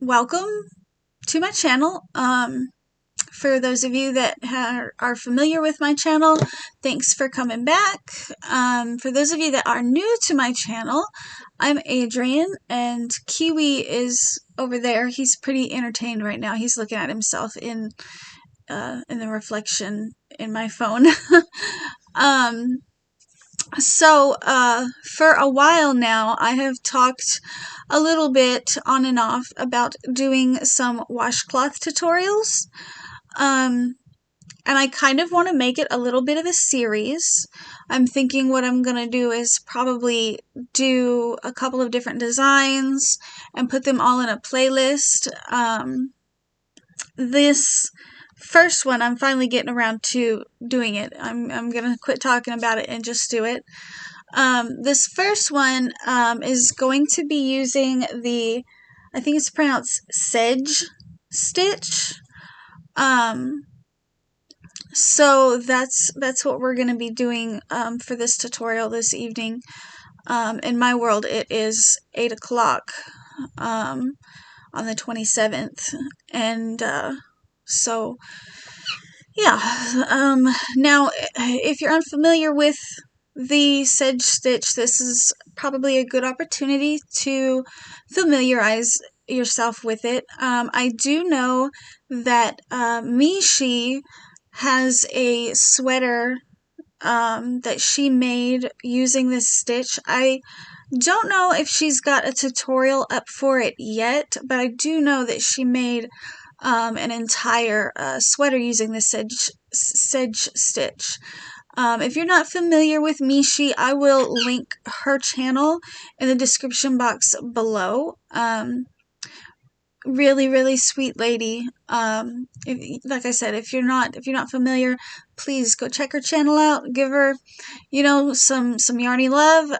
Welcome to my channel. For those of you that are familiar with my channel, thanks for coming back. For those of you that are new to my channel, I'm Adrian, and Kiwi is over there. He's pretty entertained right now. He's looking at himself in the reflection in my phone. For a while now, I have talked a little bit on and off about doing some washcloth tutorials. And I kind of want to make it a little bit of a series. I'm thinking what I'm going to do is probably do a couple of different designs and put them all in a playlist. This first one, I'm finally getting around to doing it. I'm going to quit talking about it and just do it. This first one is going to be using I think it's pronounced Sedge stitch. So that's what we're going to be doing for this tutorial this evening. In my world, it is 8 o'clock on the 27th, and so yeah. Now, if you're unfamiliar with the Sedge stitch, this is probably a good opportunity to familiarize yourself with it. I do know that Mishi has a sweater that she made using this stitch. I don't know if she's got a tutorial up for it yet, but I do know that she made an entire sweater using the Sedge stitch. If you're not familiar with Mishi, I will link her channel in the description box below. Really sweet lady. Like I said, if you're not familiar, please go check her channel out. Give her, some yarny love.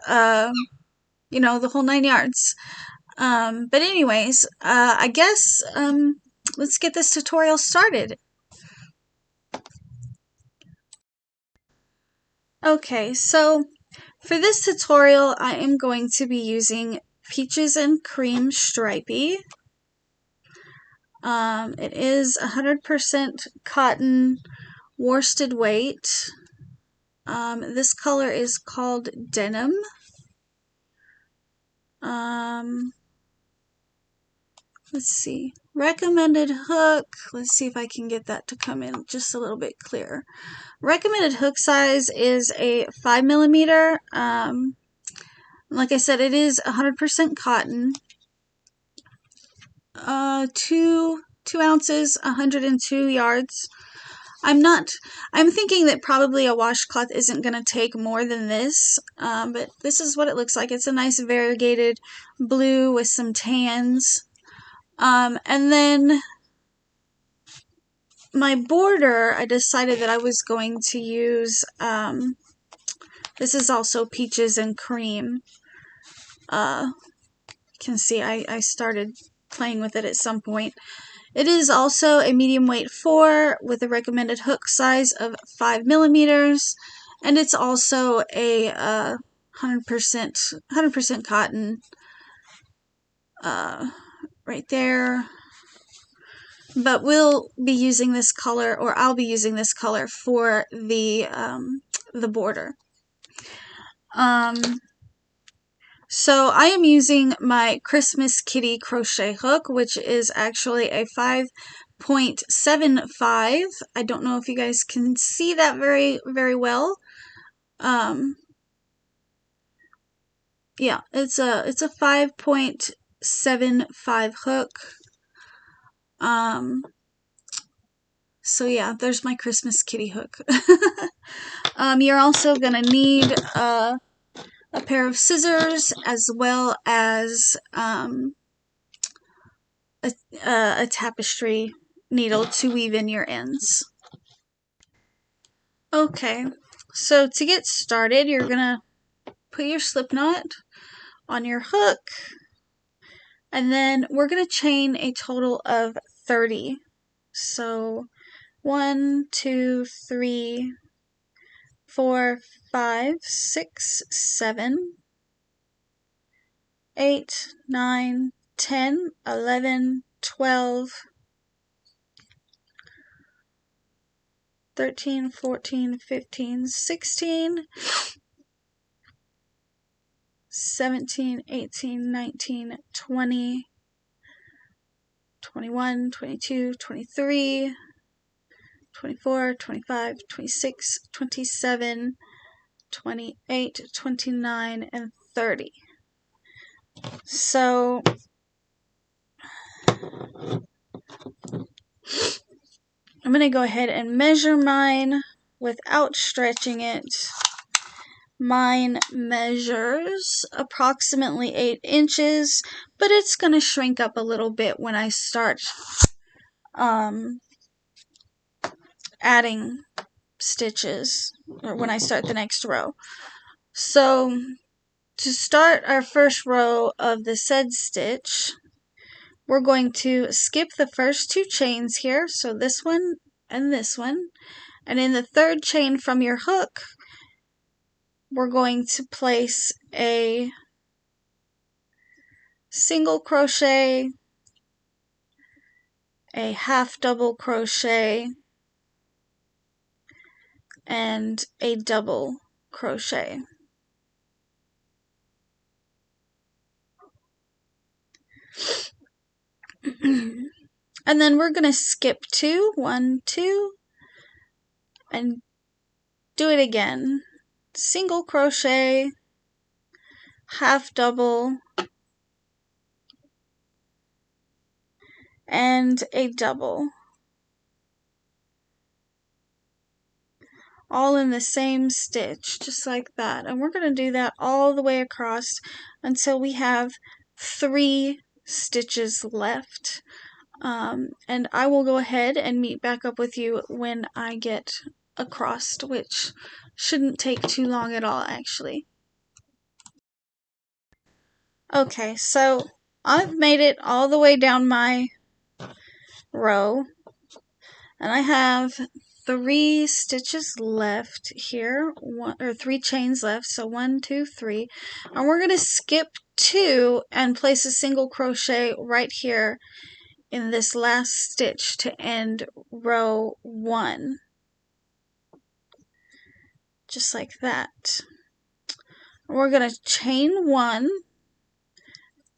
The whole 9 yards. But anyways, I guess let's get this tutorial started. Okay, so for this tutorial, I am going to be using Peaches Creme Stripey. It is 100% cotton worsted weight. This color is called Denim. Let's see. Recommended hook. Let's see if I can get that to come in just a little bit clearer. Recommended hook size is a 5mm. Like I said, it is 100% cotton. 2 ounces, 102 yards. I'm thinking that probably a washcloth isn't going to take more than this, but this is what it looks like. It's a nice variegated blue with some tans. And then my border, I decided that I was going to use, this is also Peaches and Cream. You can see I started playing with it at some point. It is also a medium weight 4 with a recommended hook size of 5mm, and it's also a 100% cotton right there. But we'll be using this color, or I'll be using this color for the border. So I am using my Christmas Kitty crochet hook, which is actually a 5.75. I don't know if you guys can see that very well. Yeah, it's a 5.75 hook. So yeah, there's my Christmas Kitty hook. You're also gonna need a pair of scissors, as well as a tapestry needle to weave in your ends. Okay, so to get started, you're gonna put your slip knot on your hook, and then we're gonna chain a total of 30. So 1, 2, 3, 4, 5, 6, 7, 8, 9, 10, 11, 12, 13, 14, 15, 16, 17, 18, 19, 20, 21, 22, 23, 24, 25, 26, 27, 28, 29, and 30. So I'm going to go ahead and measure mine without stretching it. Mine measures approximately 8 inches, but it's going to shrink up a little bit when I start adding stitches, or when I start the next row. So to start our first row of the Sedge stitch, we're going to skip the first 2 chains here, so this one and this one, and in the third chain from your hook, we're going to place a single crochet, a half double crochet, and a double crochet. And then we're going to skip 2, 1, 2, and do it again. Single crochet, half double, and a double. All in the same stitch, just like that. And we're going to do that all the way across until we have 3 stitches left. And I will go ahead and meet back up with you when I get across, which shouldn't take too long at all, actually. Okay, so I've made it all the way down my row, and I have 3 stitches left here, 3 chains left, so 1, 2, 3, and we're going to skip 2 and place a single crochet right here in this last stitch to end row 1, just like that. We're going to chain 1,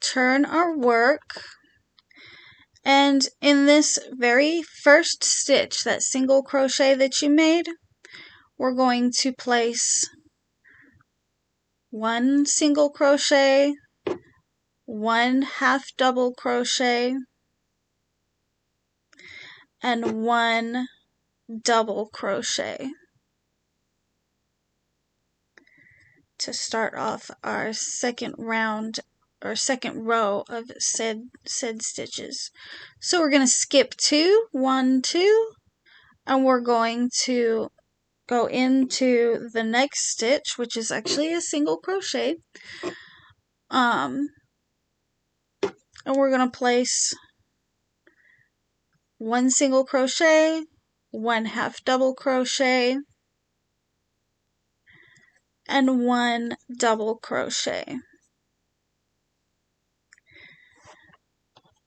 turn our work, and in this very first stitch, that single crochet that you made, we're going to place 1 single crochet, 1 half double crochet, and 1 double crochet to start off our second round or second row of said stitches. So we're going to skip 2, 1, 2, and we're going to go into the next stitch, which is actually a single crochet. And we're going to place 1 single crochet, 1 half double crochet, and 1 double crochet.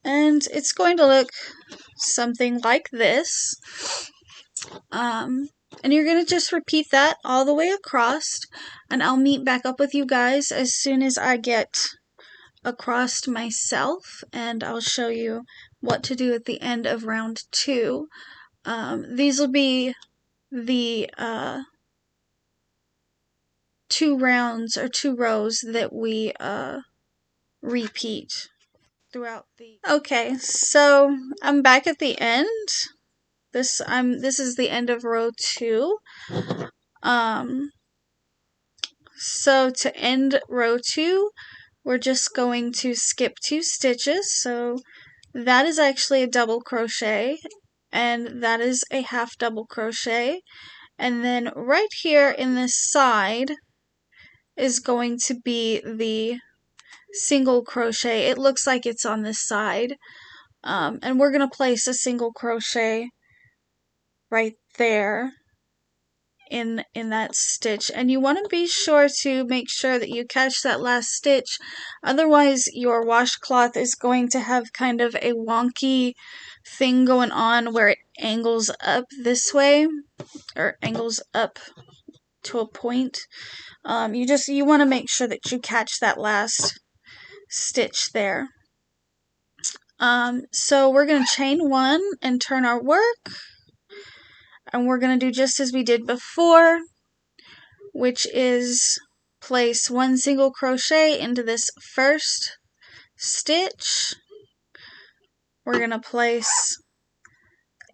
And it's going to look something like this. And you're going to just repeat that all the way across, and I'll meet back up with you guys as soon as I get across myself, and I'll show you what to do at the end of round 2. These will be the 2 rounds or 2 rows that we repeat throughout the... Okay, so I'm back at the end. This is the end of row 2. So to end row 2, we're just going to skip 2 stitches. So that is actually a double crochet, and that is a half double crochet. And then right here in this side is going to be the single crochet. It looks like it's on this side. And we're going to place a single crochet right there in that stitch, and you want to be sure to make sure that you catch that last stitch, otherwise your washcloth is going to have kind of a wonky thing going on where it angles up this way, or angles up to a point. You want to make sure that you catch that last stitch there. So we're going to chain 1 and turn our work, and we're going to do just as we did before, which is place 1 single crochet into this first stitch. We're going to place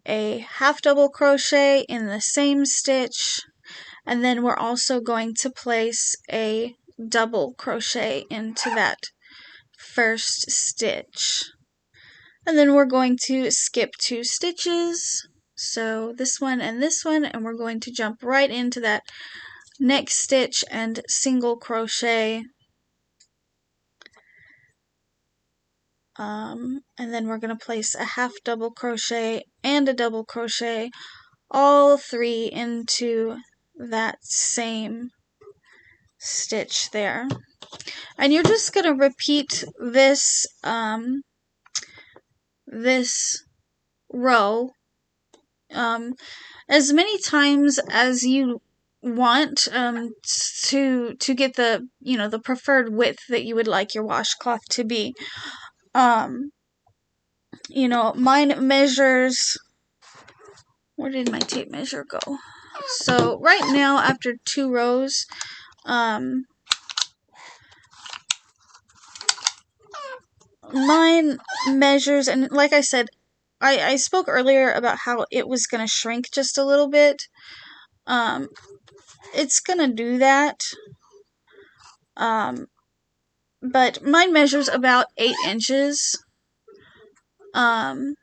a half double crochet in the same stitch, and then we're also going to place a double crochet into that first stitch. And then we're going to skip 2 stitches, so this one, and we're going to jump right into that next stitch and single crochet. And then we're going to place a half double crochet and a double crochet, all 3 into that same stitch there. And you're just going to repeat this this row as many times as you want to get the the preferred width that you would like your washcloth to be. Mine measures, where did my tape measure go? So right now, after 2 rows, mine measures, and like I said, I spoke earlier about how it was going to shrink just a little bit. It's going to do that. But mine measures about 8 inches. So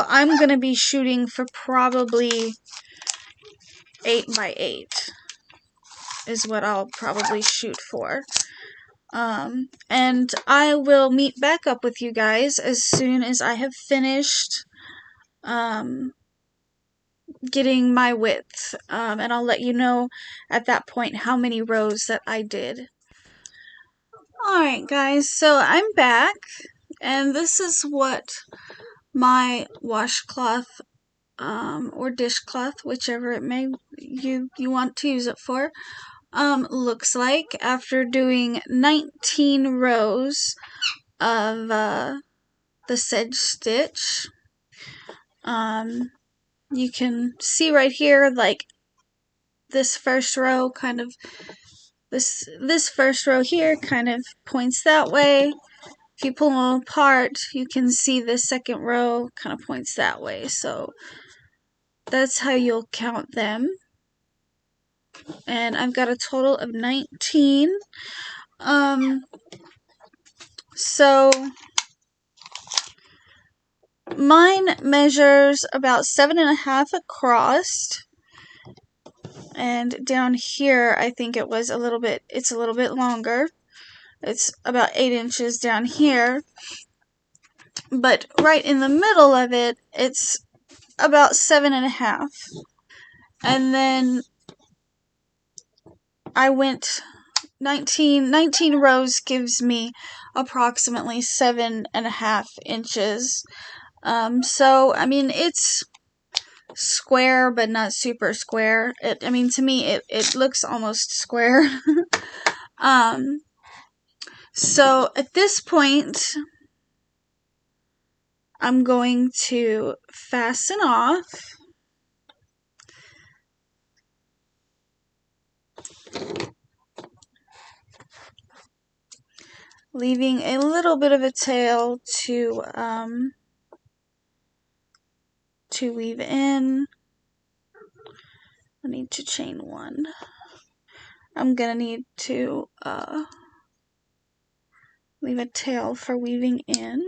I'm going to be shooting for probably 8 by 8 is what I'll probably shoot for. And I will meet back up with you guys as soon as I have finished getting my width, and I'll let you know at that point how many rows that I did. Alright guys, so I'm back, and this is what my washcloth or dishcloth, whichever it may you want to use it for, looks like after doing 19 rows of the sedge stitch. You can see right here, like this first row kind of, this first row here kind of points that way. If you pull them apart, you can see the second row kind of points that way. So that's how you'll count them. And I've got a total of 19. So mine measures about 7.5 across, and down here I think it was it's a little bit longer. It's about 8 inches down here, but right in the middle of it, it's about 7.5. And then I went 19 rows gives me approximately 7.5 inches. So I mean, it's square but not super square. To me it looks almost square. So at this point, I'm going to fasten off. Leaving a little bit of a tail to weave in. I need to chain 1. I'm gonna need to leave a tail for weaving in.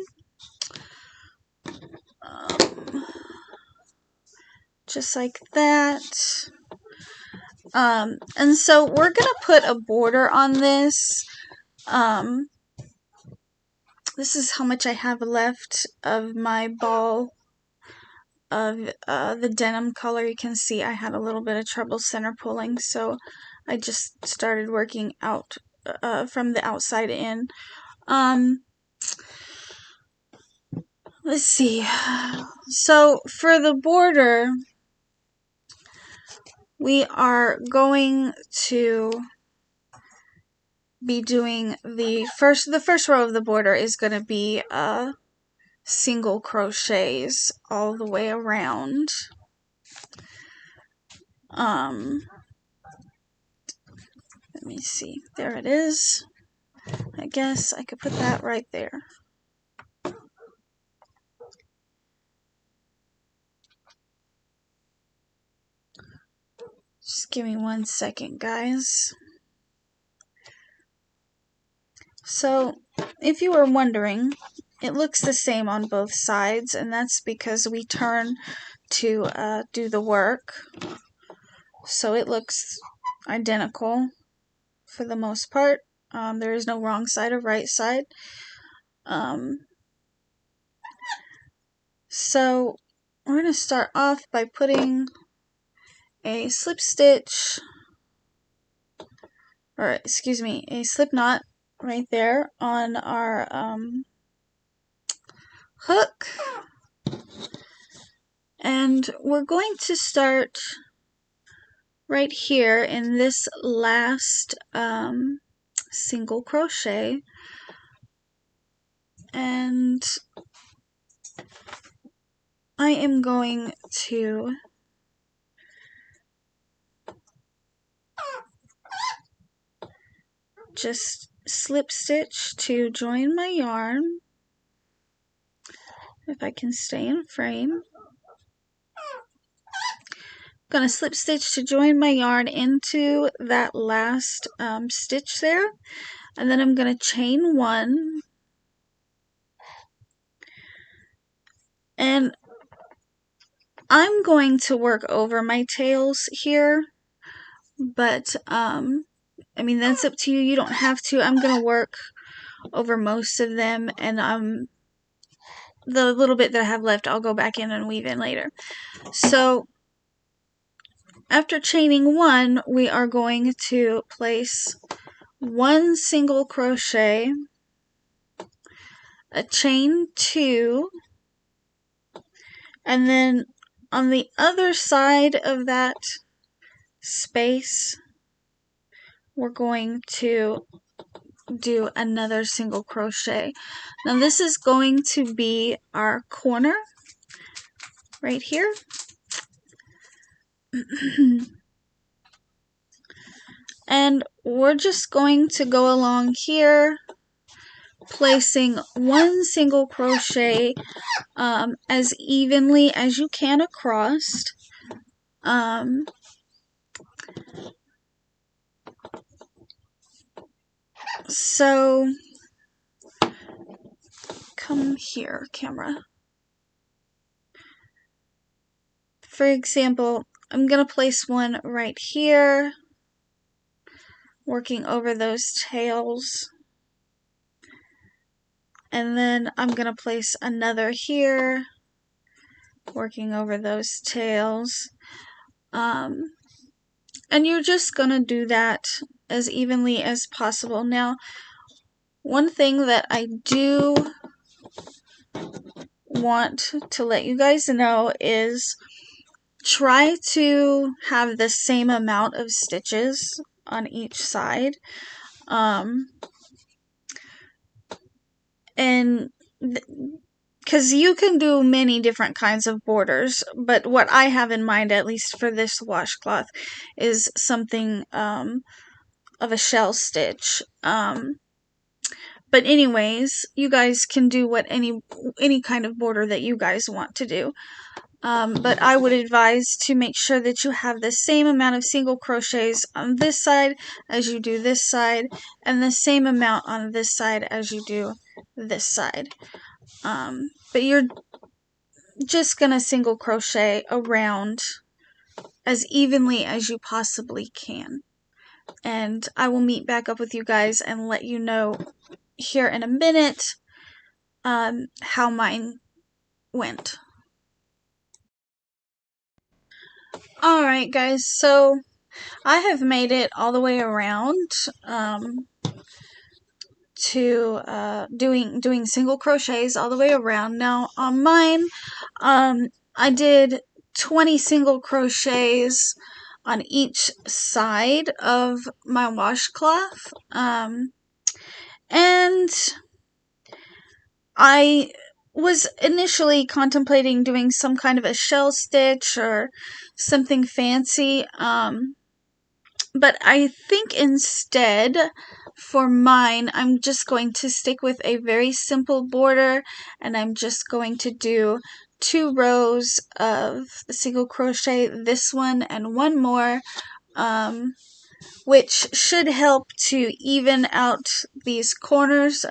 Just like that. And so we're gonna put a border on this. This is how much I have left of my ball of the denim color. You can see I had a little bit of trouble center pulling, so I just started working out from the outside in. Let's see. So for the border, we are going to be doing the first row of the border is going to be single crochets all the way around. Let me see. There it is. I guess I could put that right there. Just give me 1 second, guys. So, if you were wondering, it looks the same on both sides, and that's because we turn to do the work. So it looks identical for the most part. There is no wrong side or right side. So we're going to start off by putting a slip stitch, or excuse me, a slip knot right there on our hook. And we're going to start right here in this last single crochet, and I am going to just slip stitch to join my yarn, if I can stay in frame. I'm going to slip stitch to join my yarn into that last stitch there, and then I'm going to chain 1, and I'm going to work over my tails here, but I mean, that's up to you. You don't have to. I'm going to work over most of them, and the little bit that I have left, I'll go back in and weave in later. So after chaining 1, we are going to place 1 single crochet, a chain 2, and then on the other side of that space, we're going to do another single crochet. Now this is going to be our corner right here. And we're just going to go along here, placing 1 single crochet as evenly as you can across. So come here, camera. For example, I'm going to place one right here, working over those tails. And then I'm going to place another here, working over those tails. And you're just going to do that as evenly as possible. Now, one thing that I do want to let you guys know is try to have the same amount of stitches on each side. And because you can do many different kinds of borders, but what I have in mind, at least for this washcloth, is something of a shell stitch. But anyways, you guys can do what any kind of border that you guys want to do. But I would advise to make sure that you have the same amount of single crochets on this side as you do this side, and the same amount on this side as you do this side. But you're just gonna single crochet around as evenly as you possibly can. And I will meet back up with you guys and let you know here in a minute how mine went. Alright guys, so I have made it all the way around to doing single crochets all the way around. Now on mine, I did 20 single crochets on each side of my washcloth, and I was initially contemplating doing some kind of a shell stitch or something fancy, but I think instead for mine, I'm just going to stick with a very simple border, and I'm just going to do 2 rows of single crochet, this one and one more, which should help to even out these corners.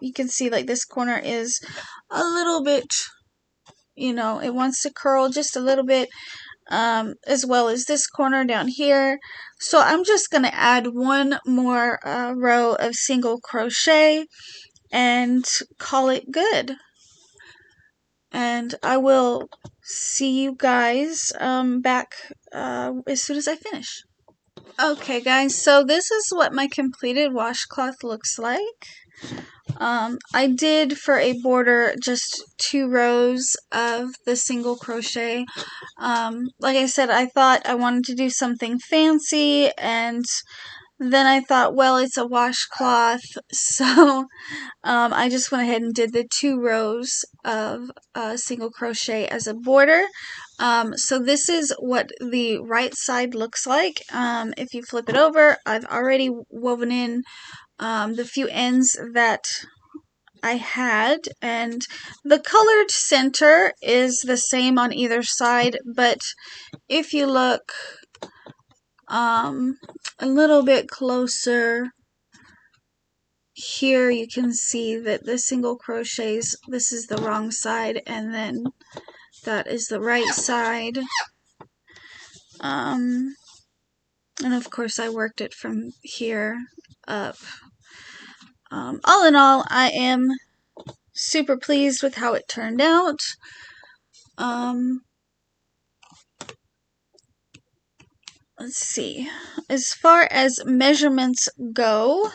You can see like this corner is a little bit, you know, it wants to curl just a little bit, as well as this corner down here. So I'm just going to add one more row of single crochet and call it good. And I will see you guys back as soon as I finish. Okay guys, so this is what my completed washcloth looks like. I did for a border just 2 rows of the single crochet. Like I said, I thought I wanted to do something fancy, and then I thought, well, it's a washcloth, so I just went ahead and did the 2 rows of single crochet as a border. So this is what the right side looks like. If you flip it over, I've already woven in the few ends that I had, and the colored center is the same on either side, but if you look a little bit closer here, you can see that the single crochets, this is the wrong side, and then that is the right side. And of course I worked it from here up. All in all, I am super pleased with how it turned out. Let's see. As far as measurements go,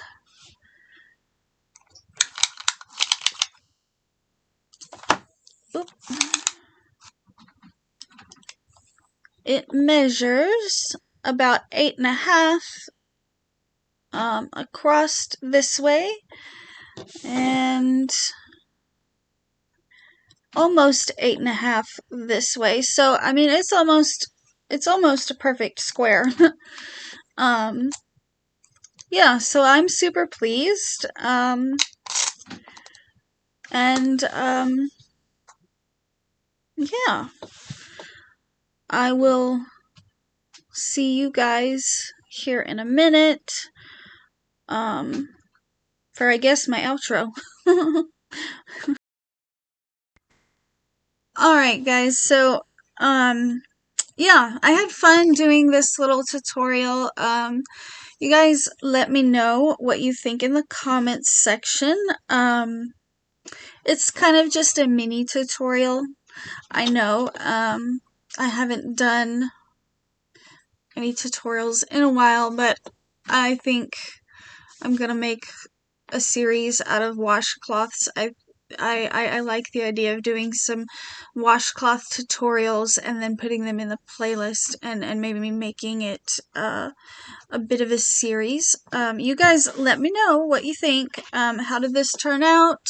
it measures about 8.5 across this way, and almost 8.5 this way. So I mean, it's almost a perfect square. Yeah, so I'm super pleased. Yeah, I will see you guys here in a minute. For I guess my outro. Alright guys, so yeah, I had fun doing this little tutorial. You guys let me know what you think in the comments section. It's kind of just a mini tutorial. I know, I haven't done any tutorials in a while, but I think I'm gonna make a series out of washcloths. I like the idea of doing some washcloth tutorials and then putting them in the playlist, and maybe making it a bit of a series. You guys let me know what you think. How did this turn out?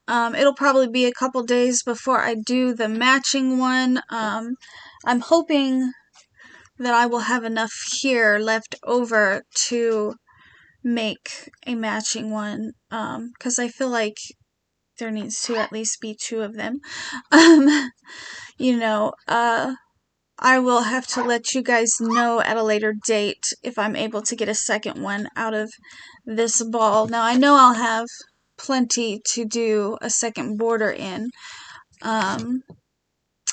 It'll probably be a couple days before I do the matching one. I'm hoping that I will have enough here left over to make a matching one, because I feel like there needs to at least be 2 of them. You know, I will have to let you guys know at a later date if I'm able to get a second one out of this ball. Now, I know I'll have plenty to do a second border in, but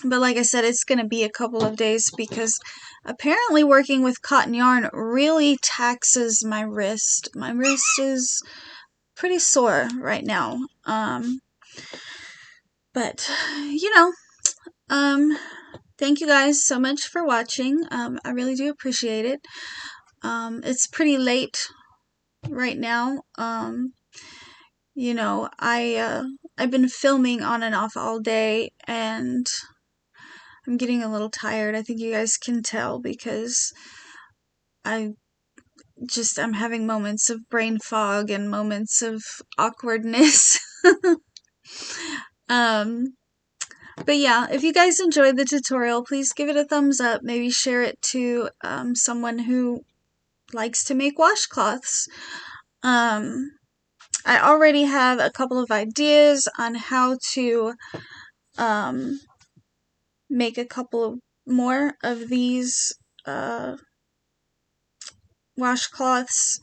like I said, it's going to be a couple of days because apparently working with cotton yarn really taxes my wrist. My wrist is pretty sore right now. But, you know, thank you guys so much for watching. I really do appreciate it. It's pretty late right now. You know, I've been filming on and off all day, and I'm getting a little tired. I think you guys can tell because I'm having moments of brain fog and moments of awkwardness. But yeah, if you guys enjoyed the tutorial, please give it a thumbs up. Maybe share it to someone who likes to make washcloths. I already have a couple of ideas on how to make a couple more of these washcloths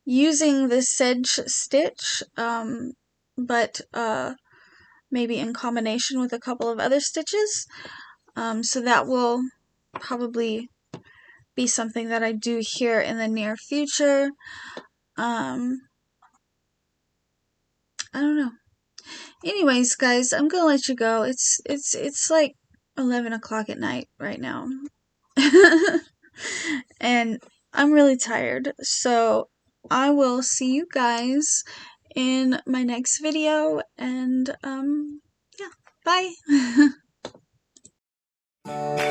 using the Sedge stitch, but maybe in combination with a couple of other stitches. So that will probably be something that I do here in the near future. I don't know. Anyways, guys, I'm gonna let you go. It's like 11 o'clock at night right now. And I'm really tired. So I will see you guys in my next video, and yeah, bye.